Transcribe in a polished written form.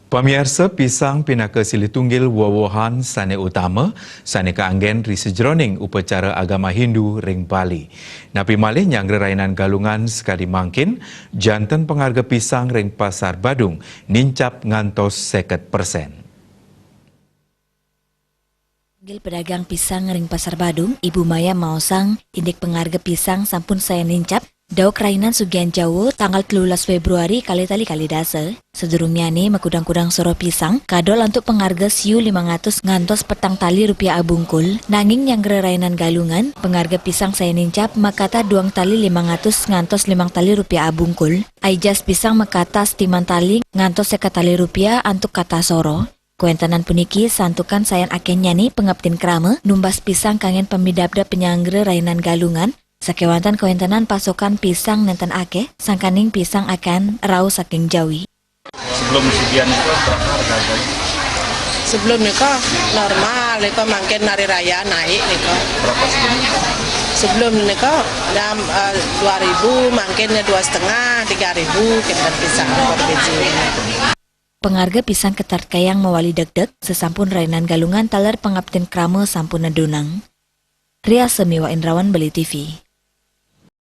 Pemirsa pisang pinaka silih tunggil wawahan sane utama, sane keanggen ri sejroning upacara agama Hindu ring Bali. Napi malih nyangre rainan galungan sekali mangkin, jantan pengharga pisang ring Pasar Badung nincap ngantos 50%. Pedagang pisang ring Pasar Badung, Ibu Maya Maosang, indik pengharga pisang sampun saya nincap, dauk rainan Sugian Jawa tanggal 13 Februari kali dasa. Sedurungnya nih makudang-kudang soro pisang, kadol untuk pengharga siu 500 ngantos petang tali rupiah abungkul, nanging yang rainan galungan, pengharga pisang saya nincap makata duang tali 500 ngantos 5 tali rupiah abungkul, aijas pisang makata stiman tali ngantos 1 tali rupiah untuk kata soro. Kuentanan puniki santukan sayan akennya nih pengaptin krama, numbas pisang kangen pemidabda penyanggre rainan galungan, sakewantan kuentanan pasokan pisang nenten ake, sangkaning pisang akan rau saking jawi. Sebelum Sugian itu berapa harganya? Sebelum niko normal, niko makin hari raya naik niko. Berapa sebelumnya? Sebelum niko 2.000, makinnya 2,5, 3.000 kita pisang per biji. Pengharga pisang ketart kayang mewali deg-deg, sesampun rainan galungan taler pengaptin krama sampun nedunang. Ria Semiwa Indrawan, Bali TV.